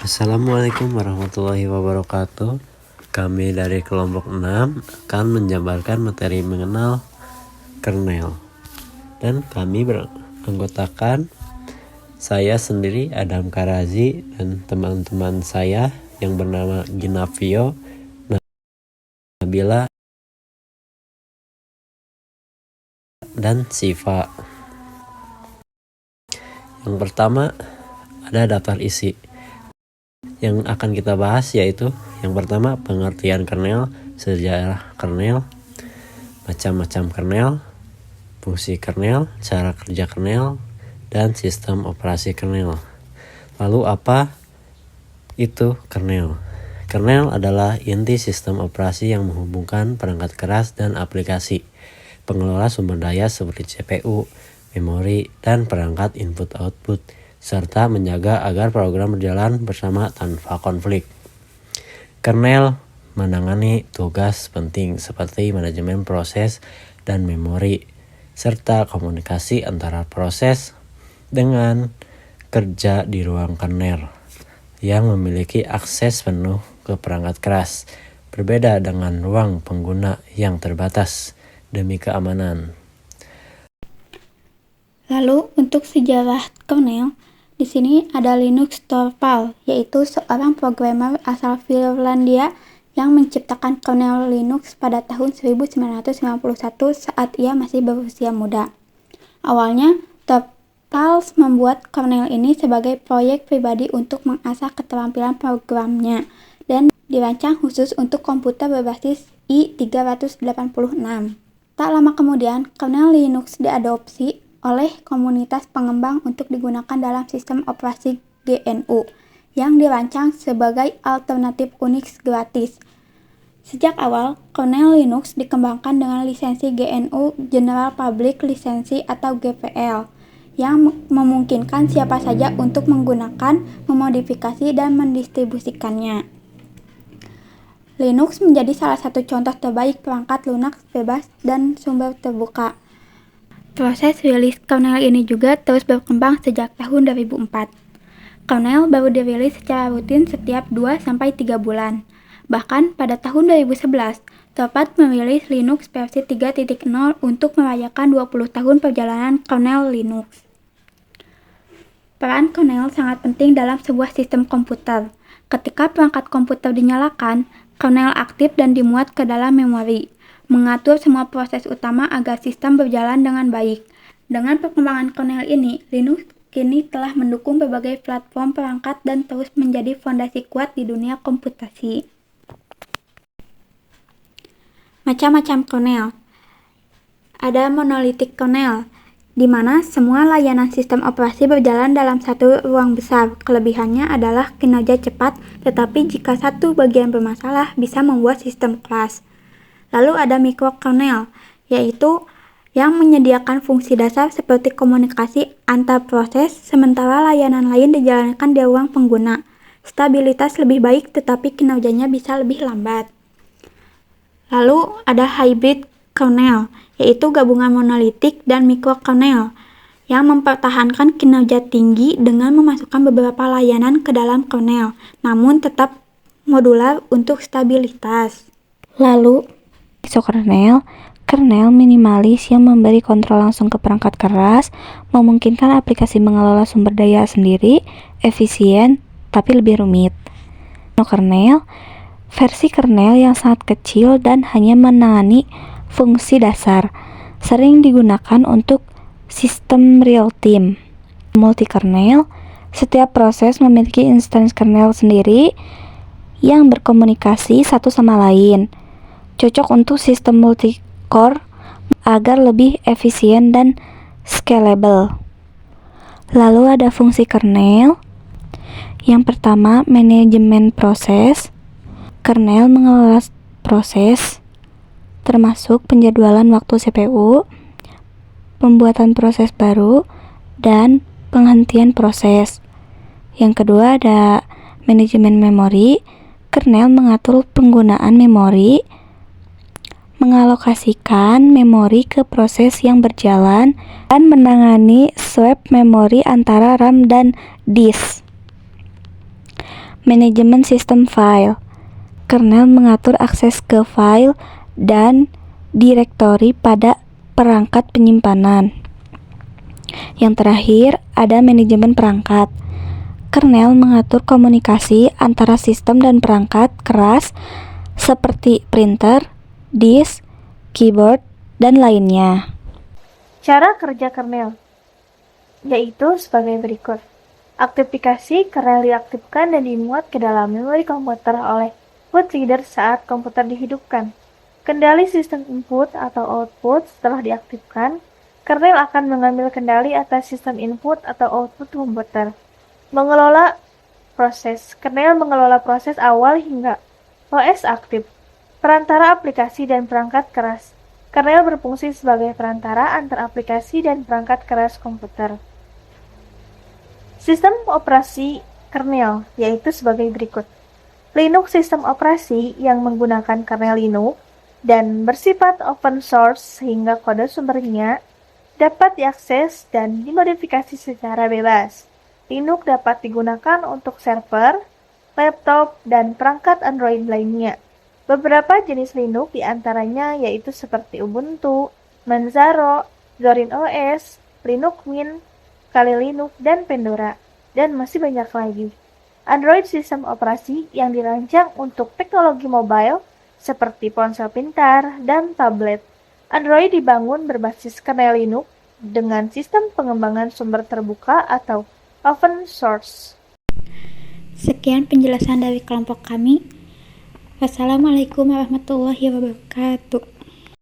Assalamualaikum warahmatullahi wabarakatuh. Kami dari kelompok 6 akan menjabarkan materi mengenal kernel. Dan kami beranggotakan saya sendiri Adam Karazi dan teman-teman saya yang bernama Ginavio, Nabila, dan Siva. Yang pertama ada daftar isi. Yang akan kita bahas yaitu yang pertama pengertian kernel, sejarah kernel, macam-macam kernel, fungsi kernel, cara kerja kernel, dan sistem operasi kernel. Lalu apa itu kernel? Kernel adalah inti sistem operasi yang menghubungkan perangkat keras dan aplikasi, pengelola sumber daya seperti CPU, memori, dan perangkat input-output, serta menjaga agar program berjalan bersama tanpa konflik. Kernel menangani tugas penting seperti manajemen proses dan memori, serta komunikasi antara proses dengan kerja di ruang kernel yang memiliki akses penuh ke perangkat keras, berbeda dengan ruang pengguna yang terbatas demi keamanan. Lalu untuk sejarah kernel, di sini ada Linus Torvalds, yaitu seorang programmer asal Finlandia yang menciptakan kernel Linux pada tahun 1991 saat ia masih berusia muda. Awalnya, Torvalds membuat kernel ini sebagai proyek pribadi untuk mengasah keterampilan programnya dan dirancang khusus untuk komputer berbasis i386. Tak lama kemudian, kernel Linux diadopsi oleh komunitas pengembang untuk digunakan dalam sistem operasi GNU yang dirancang sebagai alternatif Unix gratis. Sejak awal, kernel Linux dikembangkan dengan lisensi GNU General Public License atau GPL yang memungkinkan siapa saja untuk menggunakan, memodifikasi, dan mendistribusikannya. Linux menjadi salah satu contoh terbaik perangkat lunak bebas dan sumber terbuka. Proses rilis kernel ini juga terus berkembang sejak tahun 2004. Kernel baru dirilis secara rutin setiap 2-3 bulan. Bahkan pada tahun 2011, Torvalds merilis Linux versi 3.0 untuk merayakan 20 tahun perjalanan kernel Linux. Peran kernel sangat penting dalam sebuah sistem komputer. Ketika perangkat komputer dinyalakan, kernel aktif dan dimuat ke dalam memori, mengatur semua proses utama agar sistem berjalan dengan baik. Dengan perkembangan kernel ini, Linux kini telah mendukung berbagai platform perangkat dan terus menjadi fondasi kuat di dunia komputasi. Macam-macam kernel. Ada monolithic kernel, di mana semua layanan sistem operasi berjalan dalam satu ruang besar. Kelebihannya adalah kinerja cepat, tetapi jika satu bagian bermasalah bisa membuat sistem crash. Lalu ada microkernel, yaitu yang menyediakan fungsi dasar seperti komunikasi antar proses, sementara layanan lain dijalankan di ruang pengguna. Stabilitas lebih baik tetapi kinerjanya bisa lebih lambat. Lalu ada hybrid kernel, yaitu gabungan monolitik dan mikrokernel yang mempertahankan kinerja tinggi dengan memasukkan beberapa layanan ke dalam kernel, namun tetap modular untuk stabilitas. Lalu Isokernel, kernel minimalis yang memberi kontrol langsung ke perangkat keras, memungkinkan aplikasi mengelola sumber daya sendiri, efisien, tapi lebih rumit. Monokernel, versi kernel yang sangat kecil dan hanya menangani fungsi dasar, sering digunakan untuk sistem real-time. Multikernel, setiap proses memiliki instansi kernel sendiri yang berkomunikasi satu sama lain. Cocok untuk sistem multi-core agar lebih efisien dan scalable. Lalu ada fungsi kernel. Yang pertama, manajemen proses. Kernel mengelola proses, termasuk penjadwalan waktu CPU, pembuatan proses baru, dan penghentian proses. Yang kedua ada manajemen memori. Kernel mengatur penggunaan memori, mengalokasikan memori ke proses yang berjalan, dan menangani swap memori antara RAM dan disk. manajemen sistem file. Kernel mengatur akses ke file dan direktori pada perangkat penyimpanan. Yang terakhir, ada manajemen perangkat. Kernel mengatur komunikasi antara sistem dan perangkat keras seperti printer, disk, keyboard, dan lainnya. Cara kerja kernel yaitu sebagai berikut. Aktifikasi kernel diaktifkan dan dimuat ke dalam memori komputer oleh bootloader saat komputer dihidupkan. Kendali sistem input atau output setelah diaktifkan, kernel akan mengambil kendali atas sistem input atau output komputer. Mengelola proses. Kernel mengelola proses awal hingga OS aktif. Perantara aplikasi dan perangkat keras. Kernel berfungsi sebagai perantara antar aplikasi dan perangkat keras komputer. Sistem operasi kernel yaitu sebagai berikut. Linux sistem operasi yang menggunakan kernel Linux dan bersifat open source sehingga kode sumbernya dapat diakses dan dimodifikasi secara bebas. Linux dapat digunakan untuk server, laptop, dan perangkat Android lainnya. Beberapa jenis Linux diantaranya yaitu seperti Ubuntu, Manjaro, Zorin OS, Linux Mint, Kali Linux, dan Pandora, dan masih banyak lagi. Android sistem operasi yang dirancang untuk teknologi mobile seperti ponsel pintar dan tablet. Android dibangun berbasis kernel Linux dengan sistem pengembangan sumber terbuka atau open source. Sekian penjelasan dari kelompok kami. Wassalamualaikum warahmatullahi wabarakatuh.